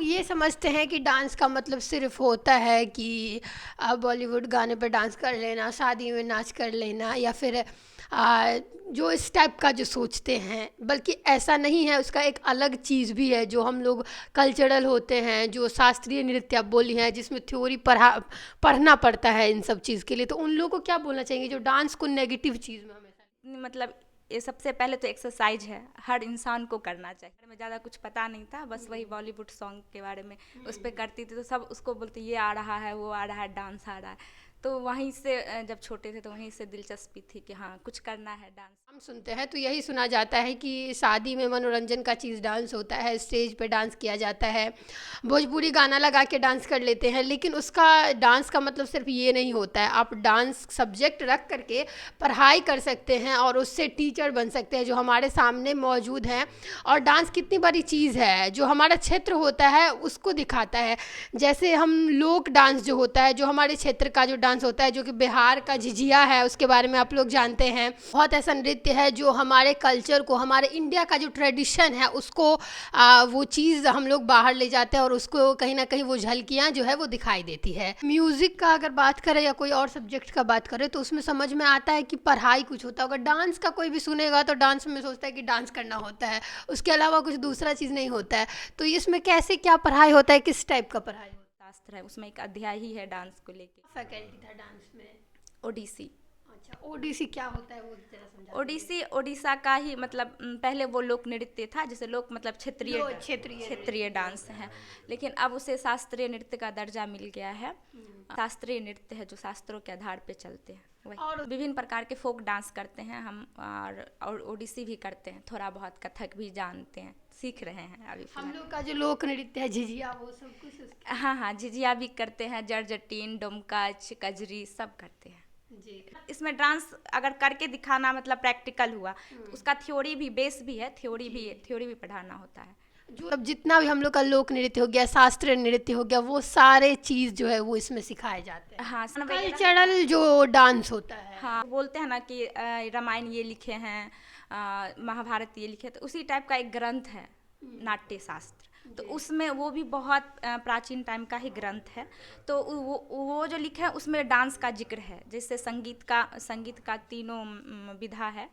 लोग ये समझते हैं कि डांस का मतलब सिर्फ होता है कि बॉलीवुड गाने पर डांस कर लेना, शादी में नाच कर लेना, या फिर जो इस टाइप का जो सोचते हैं, बल्कि ऐसा नहीं है। उसका एक अलग चीज़ भी है जो हम लोग कल्चरल होते हैं, जो शास्त्रीय नृत्य आप बोली हैं, जिसमें थ्योरी पढ़ना पड़ता है इन सब चीज़ के लिए। तो उन लोगों को क्या बोलना चाहेंगे जो डांस को नेगेटिव चीज़ में हमेशा। मतलब ये सबसे पहले तो एक्सरसाइज है, हर इंसान को करना चाहिए। मैं ज़्यादा कुछ पता नहीं था, बस वही बॉलीवुड सॉन्ग के बारे में उस पर करती थी, तो सब उसको बोलते ये आ रहा है, वो आ रहा है, डांस आ रहा है। तो वहीं से जब छोटे थे तो वहीं से दिलचस्पी थी कि हाँ कुछ करना है डांस। हम सुनते हैं तो यही सुना जाता है कि शादी में मनोरंजन का चीज़ डांस होता है, स्टेज पे डांस किया जाता है, भोजपुरी गाना लगा के डांस कर लेते हैं। लेकिन उसका डांस का मतलब सिर्फ ये नहीं होता है। आप डांस सब्जेक्ट रख करके पढ़ाई कर सकते हैं और उससे टीचर बन सकते हैं जो हमारे सामने मौजूद हैं। और डांस कितनी बड़ी चीज़ है, जो हमारा क्षेत्र होता है उसको दिखाता है। जैसे हम लोक डांस जो होता है, जो हमारे क्षेत्र का जो डांस होता है, जो कि बिहार का झिझिया है, उसके बारे में आप लोग जानते हैं। बहुत ऐसा नृत्य है जो हमारे कल्चर को, हमारे इंडिया का जो ट्रेडिशन है उसको वो चीज़ हम लोग बाहर ले जाते हैं और उसको कहीं ना कहीं वो झलकियाँ जो है वो दिखाई देती है। म्यूज़िक का अगर बात करें या कोई और सब्जेक्ट का बात करें तो उसमें समझ में आता है कि पढ़ाई कुछ होता होगा। डांस का कोई भी सुनेगा तो डांस में सोचता है कि डांस करना होता है, उसके अलावा कुछ दूसरा चीज़ नहीं होता है। तो इसमें कैसे क्या पढ़ाई होता है, किस टाइप का पढ़ाई होता शास्त्र है, उसमें एक अध्याय ही है डांस को लेके। है? फैकल्टी था डांस में। ओडिसी। अच्छा, ओडीसी क्या होता है वो जरा समझा दीजिए। ओडिसी ओडिशा का ही मतलब पहले वो लोक नृत्य था, जैसे लोक मतलब क्षेत्रीय क्षेत्रीय क्षेत्रीय डांस है, लेकिन अब उसे शास्त्रीय नृत्य का दर्जा मिल गया है। शास्त्रीय नृत्य है जो शास्त्रों के आधार पे चलते हैं। वही और विभिन्न प्रकार के फोक डांस करते हैं हम, और ओडिसी भी करते हैं, थोड़ा बहुत कथक भी जानते हैं, सीख रहे हैं अभी हम फिलहाल। लोग का जो लोक नृत्य है झिझिया, वो सब कुछ हाँ हाँ, झिझिया भी करते हैं, जटजटीन, डोमकच, कजरी सब करते हैं। जी। इसमें डांस अगर करके दिखाना मतलब प्रैक्टिकल हुआ, तो उसका थ्योरी भी बेस भी है, थ्योरी भी पढ़ाना होता है। जो अब जितना भी हम लोग का लोक नृत्य हो गया, शास्त्रीय नृत्य हो गया, वो सारे चीज़ जो है वो इसमें सिखाए जाते हैं। हाँ कल्चरल जो डांस होता है। हाँ, बोलते हैं ना कि रामायण ये लिखे हैं, महाभारत ये लिखे, तो उसी टाइप का एक ग्रंथ है नाट्य शास्त्र। तो उसमें वो भी बहुत प्राचीन टाइम का ही ग्रंथ है। तो वो जो लिखा है उसमें डांस का जिक्र है, जैसे संगीत का तीनों विधा है,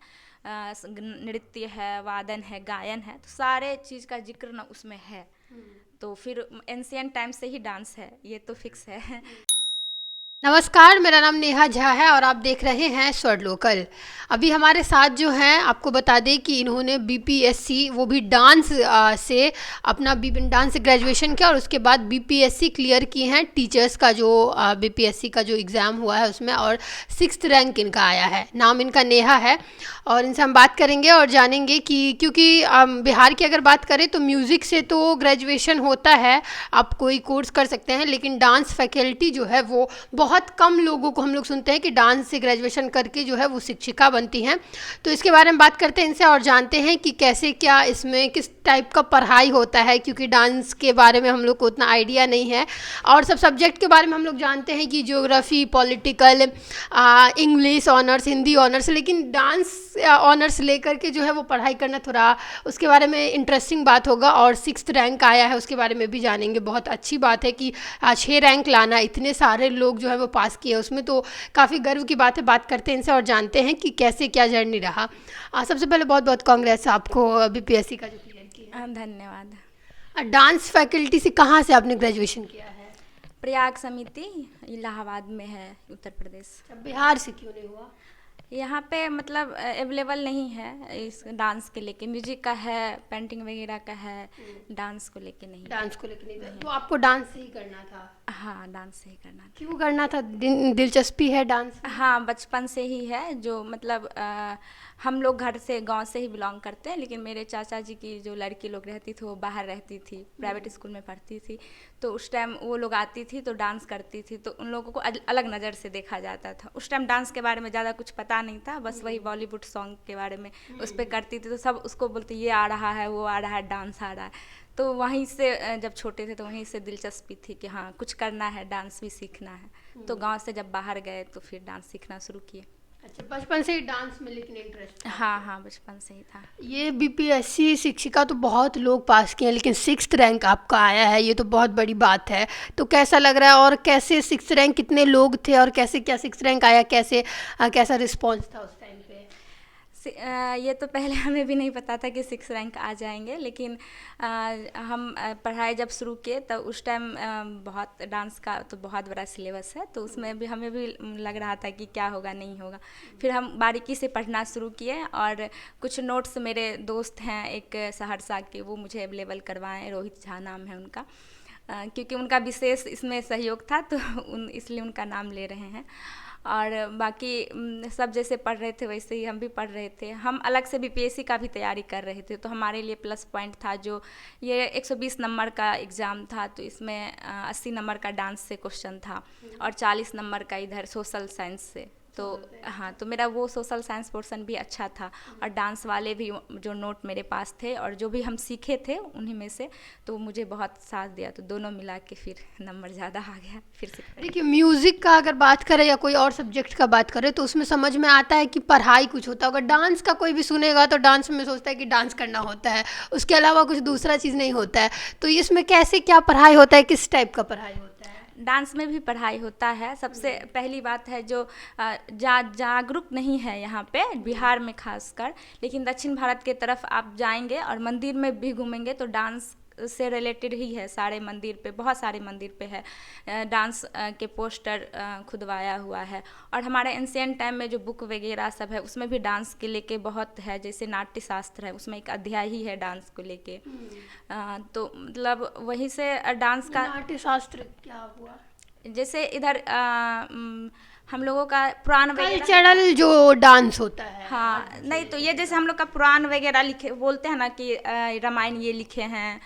नृत्य है, वादन है, गायन है, तो सारे चीज़ का जिक्र ना उसमें है। तो फिर एंशियंट टाइम से ही डांस है, ये तो फिक्स है। नमस्कार, मेरा नाम नेहा झा है और आप देख रहे हैं स्वर लोकल। अभी हमारे साथ जो हैं, आपको बता दें कि इन्होंने बीपीएससी, वो भी डांस से अपना डांस से ग्रेजुएशन किया और उसके बाद बीपीएससी क्लियर की हैं। टीचर्स का जो बीपीएससी का जो एग्ज़ाम हुआ है उसमें, और 6th रैंक इनका आया है। नाम इनका नेहा है और इनसे हम बात करेंगे और जानेंगे कि क्योंकि बिहार की अगर बात करें तो म्यूज़िक से तो ग्रेजुएशन होता है, आप कोई कोर्स कर सकते हैं, लेकिन डांस फैकल्टी जो है वो बहुत कम लोगों को हम लोग सुनते हैं कि डांस से ग्रेजुएशन करके जो है वो शिक्षिका बनती हैं। तो इसके बारे में बात करते हैं इनसे और जानते हैं कि कैसे क्या इसमें किस टाइप का पढ़ाई होता है, क्योंकि डांस के बारे में हम लोग को उतना आइडिया नहीं है। और सब सब्जेक्ट के बारे में हम लोग जानते हैं कि geography, political, English honours, Hindi honours, लेकिन डांस ऑनर्स लेकर के जो है वो पढ़ाई करना थोड़ा उसके बारे में इंटरेस्टिंग बात होगा। और 6th रैंक आया है उसके बारे में भी जानेंगे। बहुत अच्छी बात है कि 6 रैंक लाना, इतने सारे लोग जो है वो पास किए, उसमें तो काफ़ी गर्व की बात है। बात करते हैं इनसे और जानते हैं कि कैसे क्या जर्नी रहा। सबसे पहले बहुत बहुत कांग्रेस आपको बीपीएससी का जो क्लियर किया। धन्यवाद। डांस फैकल्टी से कहाँ से आपने ग्रेजुएशन किया है? प्रयाग समिति इलाहाबाद में है, उत्तर प्रदेश। बिहार से क्यों नहीं हुआ? यहाँ पे मतलब अवेलेबल नहीं है इस डांस के लेके, म्यूजिक का है, पेंटिंग वगैरह का है, डांस को लेके नहीं। डांस को लेके नहीं था, तो आपको डांस से ही करना था? हाँ, डांस से ही करना था। क्यों करना था? दिलचस्पी है डांस में? हाँ, बचपन से ही है, जो मतलब हम लोग घर से गांव से ही बिलोंग करते हैं, लेकिन मेरे चाचा जी की जो लड़की लोग रहती थी वो बाहर रहती थी, प्राइवेट स्कूल में पढ़ती थी। तो उस टाइम वो लोग आती थी तो डांस करती थी, तो उन लोगों को अलग नज़र से देखा जाता था। उस टाइम डांस के बारे में ज़्यादा कुछ पता नहीं था, बस वही बॉलीवुड सॉन्ग के बारे में उस पर करती थी, तो सब उसको बोलते ये आ रहा है, वो आ रहा है, डांस आ रहा है। तो वहीं से जब छोटे थे तो वहीं से दिलचस्पी थी कि हाँ कुछ करना है, डांस भी सीखना है। तो गांव से जब बाहर गए तो फिर डांस सीखना शुरू किए। अच्छा, बचपन से ही डांस में लेकिन इंटरेस्ट था हाँ आपको? हाँ, बचपन से ही था। ये बीपीएससी शिक्षिका तो बहुत लोग पास किए हैं, लेकिन सिक्स्थ रैंक आपका आया है, ये तो बहुत बड़ी बात है। तो कैसा लग रहा है, और कैसे सिक्स्थ रैंक, कितने लोग थे और कैसे क्या सिक्स्थ रैंक आया, कैसे कैसा रिस्पांस था उस टाइम पे? ये तो पहले हमें भी नहीं पता था कि 6 रैंक आ जाएंगे, लेकिन हम पढ़ाई जब शुरू किए तब उस टाइम बहुत डांस का तो बहुत बड़ा सिलेबस है, तो उसमें भी हमें भी लग रहा था कि क्या होगा नहीं होगा। फिर हम बारीकी से पढ़ना शुरू किए, और कुछ नोट्स मेरे दोस्त हैं एक सहरसा के, वो मुझे अवेलेबल करवाएं, रोहित झा नाम है उनका। क्योंकि उनका विशेष इसमें सहयोग था, तो इसलिए उनका नाम ले रहे हैं। और बाकी सब जैसे पढ़ रहे थे वैसे ही हम भी पढ़ रहे थे। हम अलग से बीपीएससी का भी तैयारी कर रहे थे, तो हमारे लिए प्लस पॉइंट था जो ये 120 नंबर का एग्ज़ाम था, तो इसमें 80 नंबर का डांस से क्वेश्चन था और 40 नंबर का इधर सोशल साइंस से। तो हाँ, तो मेरा वो सोशल साइंस पोर्शन भी अच्छा था, और डांस वाले भी जो नोट मेरे पास थे और जो भी हम सीखे थे उन्हीं में से, तो मुझे बहुत साथ दिया, तो दोनों मिला के फिर नंबर ज़्यादा आ गया फिर से। देखिए, म्यूज़िक का अगर बात करें या कोई और सब्जेक्ट का बात करें तो उसमें समझ में आता है कि पढ़ाई कुछ होता होगा। डांस का कोई भी सुनेगा तो डांस में सोचता है कि डांस करना होता है, उसके अलावा कुछ दूसरा चीज़ नहीं होता है। तो इसमें कैसे क्या पढ़ाई होता है, किस टाइप का पढ़ाई होता है? डांस में भी पढ़ाई होता है। सबसे पहली बात है जो जागरूक नहीं है यहाँ पे बिहार में खासकर, लेकिन दक्षिण भारत के तरफ आप जाएंगे और मंदिर में भी घूमेंगे तो डांस से रिलेटेड ही है। सारे मंदिर पे, बहुत सारे मंदिर पे है डांस के पोस्टर खुदवाया हुआ है। और हमारे एंशिएंट टाइम में जो बुक वगैरह सब है उसमें भी डांस के लेके बहुत है, जैसे नाट्य शास्त्र है उसमें एक अध्याय ही है डांस को लेके। तो मतलब वहीं से डांस का नाट्य शास्त्र क्या हुआ? जैसे इधर हम लोगों का पुराण वगैरह, कल्चरल जो डांस होता है। हाँ नहीं, तो ये जैसे हम लोग का पुराण वगैरह लिखे बोलते हैं ना कि रामायण ये लिखे हैं,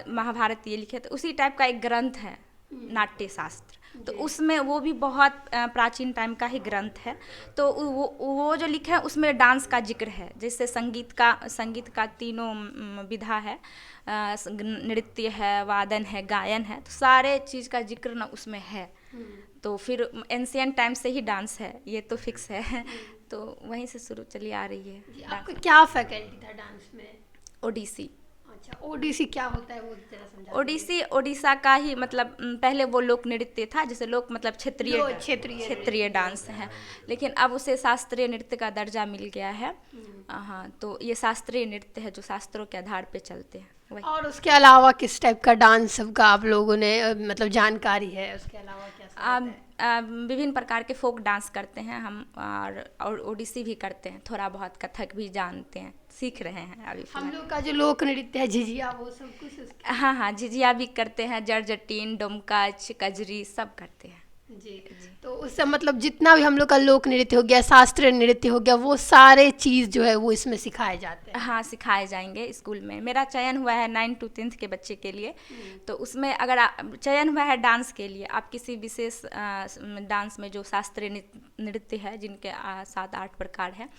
महाभारत ये लिखे, तो उसी टाइप का एक ग्रंथ है नाट्य शास्त्र। तो उसमें वो भी बहुत प्राचीन टाइम का ही ग्रंथ है। तो वो जो लिखा है उसमें डांस का जिक्र है, जैसे संगीत का तीनों विधा है, नृत्य है, वादन है, गायन है, तो सारे चीज़ का जिक्र ना उसमें है। तो फिर एंशिएंट टाइम से ही डांस है, ये तो फिक्स है। तो वहीं से शुरू चली आ रही है आपका क्या फैकल्टी था डांस में? ओडिसी। अच्छा, ओडिसी क्या होता है वो जरा समझा ओडिसी ओडिशा का ही मतलब पहले वो लोक नृत्य था, जैसे लोक मतलब क्षेत्रीय डांस है, लेकिन अब उसे शास्त्रीय नृत्य का दर्जा मिल गया है। हाँ, तो ये शास्त्रीय नृत्य है जो शास्त्रों के आधार पे चलते हैं वही। और उसके अलावा किस टाइप का डांस सबका आप लोगों ने मतलब जानकारी है? उसके अलावा क्या सब होता है? विभिन्न प्रकार के फोक डांस करते हैं हम, और ओडिसी भी करते हैं, थोड़ा बहुत कथक भी जानते हैं, सीख रहे हैं अभी हम फिलहाल। लोग का जो लोक नृत्य है झिझिया, वो सब कुछ हाँ हाँ, झिझिया भी करते हैं, जटजटीन, डोमकच, कजरी सब करते हैं। जी। तो उससे मतलब जितना भी हम लोग का लोक नृत्य हो गया, शास्त्रीय नृत्य हो गया, वो सारे चीज़ जो है वो इसमें सिखाए जाते हैं। हाँ, सिखाए जाएंगे स्कूल में। मेरा चयन हुआ है 9 to 10th के बच्चे के लिए, तो उसमें अगर चयन हुआ है डांस के लिए, आप किसी विशेष डांस में जो शास्त्रीय नृत्य है जिनके 7-8 प्रकार हैं,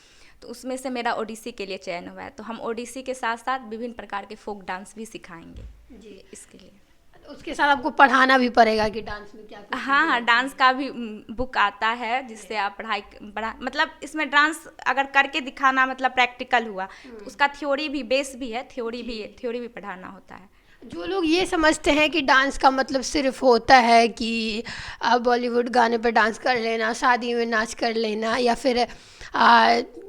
तो उसमें से मेरा ओडिसी के लिए चयन हुआ है। तो हम ओडिसी के साथ साथ विभिन्न प्रकार के फोक डांस भी सिखाएंगे जी। इसके लिए। उसके साथ आपको पढ़ाना भी पड़ेगा कि डांस में क्या कुछ हाँ हाँ, डांस का भी बुक आता है जिससे आप पढ़ा मतलब इसमें डांस अगर करके दिखाना मतलब प्रैक्टिकल हुआ, तो उसका थ्योरी भी बेस भी है, थ्योरी भी पढ़ाना होता है। जो लोग ये समझते हैं कि डांस का मतलब सिर्फ होता है कि बॉलीवुड गाने पर डांस कर लेना, शादी में नाच कर लेना, या फिर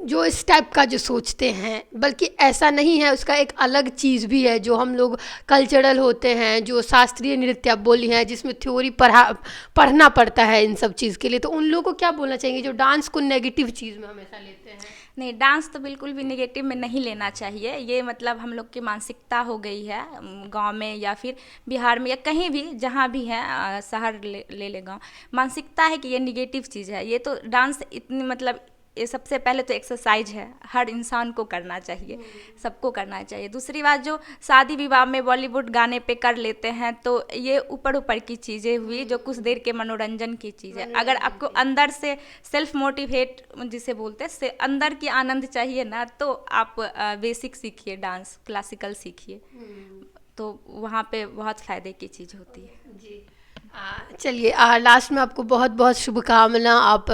जो इस टाइप का जो सोचते हैं, बल्कि ऐसा नहीं है। उसका एक अलग चीज़ भी है जो हम लोग कल्चरल होते हैं, जो शास्त्रीय नृत्य आप बोली हैं, जिसमें थ्योरी पढ़ना पड़ता है इन सब चीज़ के लिए। तो उन लोगों को क्या बोलना चाहेंगे जो डांस को नेगेटिव चीज़ में हमेशा लेते हैं? नहीं, डांस तो बिल्कुल भी नेगेटिव में नहीं लेना चाहिए। ये मतलब हम लोग की मानसिकता हो गई है गांव में या फिर बिहार में या कहीं भी जहाँ भी है, शहर ले ले गाँव, मानसिकता है कि ये नेगेटिव चीज़ है। ये तो डांस इतनी मतलब ये सबसे पहले तो एक्सरसाइज है, हर इंसान को करना चाहिए, सबको करना चाहिए। दूसरी बात, जो शादी विवाह में बॉलीवुड गाने पे कर लेते हैं, तो ये ऊपर की चीज़ें हुई जो कुछ देर के मनोरंजन की चीज़ है। अगर आपको अंदर से सेल्फ मोटिवेट जिसे बोलते हैं, से अंदर की आनंद चाहिए ना, तो आप बेसिक सीखिए, डांस क्लासिकल सीखिए, तो वहाँ पे बहुत फ़ायदे की चीज़ होती है। जी। चलिए, लास्ट में आपको बहुत बहुत शुभकामना। आप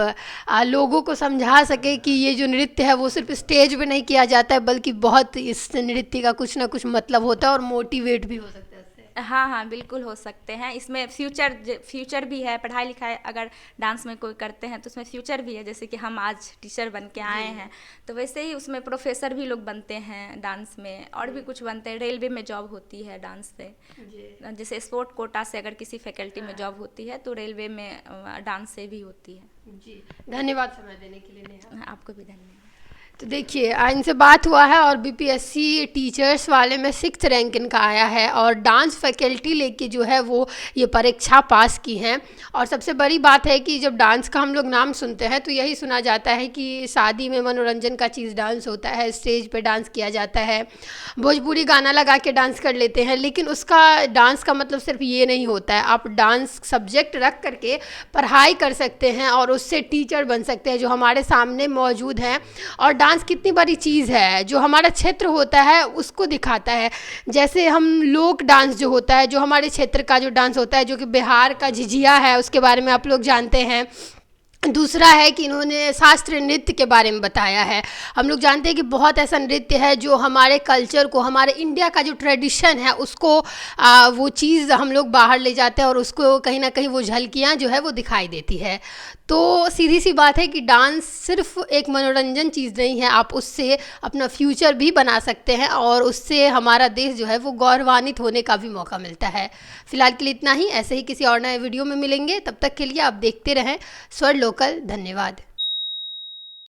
लोगों को समझा सके कि ये जो नृत्य है वो सिर्फ स्टेज पे नहीं किया जाता है, बल्कि बहुत इस नृत्य का कुछ ना कुछ मतलब होता है और मोटिवेट भी हो सकता है इससे। हाँ हाँ, बिल्कुल हो सकते हैं। इसमें फ्यूचर भी है। पढ़ाई लिखाई अगर डांस में कोई करते हैं तो उसमें फ्यूचर भी है। जैसे कि हम आज टीचर बन के आए हैं, तो वैसे ही उसमें प्रोफेसर भी लोग बनते हैं डांस में, और भी कुछ बनते हैं। रेलवे में जॉब होती है डांस से। जैसे स्पोर्ट कोटा से अगर किसी फैकल्टी में जॉब होती है तो रेलवे में डांस से भी होती है। जी, धन्यवाद समय देने के लिए नेहा। आपको भी धन्यवाद। तो देखिए, इनसे बात हुआ है और बीपीएससी टीचर्स वाले में 6th रैंक इनका आया है और डांस फैकल्टी लेके जो है वो ये परीक्षा पास की हैं। और सबसे बड़ी बात है कि जब डांस का हम लोग नाम सुनते हैं तो यही सुना जाता है कि शादी में मनोरंजन का चीज़ डांस होता है, स्टेज पे डांस किया जाता है, भोजपुरी गाना लगा के डांस कर लेते हैं। लेकिन उसका डांस का मतलब सिर्फ ये नहीं होता है। आप डांस सब्जेक्ट रख करके पढ़ाई कर सकते हैं और उससे टीचर बन सकते हैं, जो हमारे सामने मौजूद हैं। और डांस कितनी बड़ी चीज़ है, जो हमारा क्षेत्र होता है उसको दिखाता है। जैसे हम लोक डांस जो होता है, जो हमारे क्षेत्र का जो डांस होता है, जो कि बिहार का झिझिया है, उसके बारे में आप लोग जानते हैं। दूसरा है कि इन्होंने शास्त्रीय नृत्य के बारे में बताया है। हम लोग जानते हैं कि बहुत ऐसा नृत्य है जो हमारे कल्चर को, हमारे इंडिया का जो ट्रेडिशन है उसको वो चीज़ हम लोग बाहर ले जाते हैं और उसको कहीं ना कहीं वो झलकियाँ जो है वो दिखाई देती है। तो सीधी सी बात है कि डांस सिर्फ एक मनोरंजन चीज़ नहीं है, आप उससे अपना फ्यूचर भी बना सकते हैं और उससे हमारा देश जो है वो गौरवान्वित होने का भी मौका मिलता है। फिलहाल के लिए इतना ही। ऐसे ही किसी और नए वीडियो में मिलेंगे, तब तक के लिए आप देखते रहें स्वर लोकल। धन्यवाद।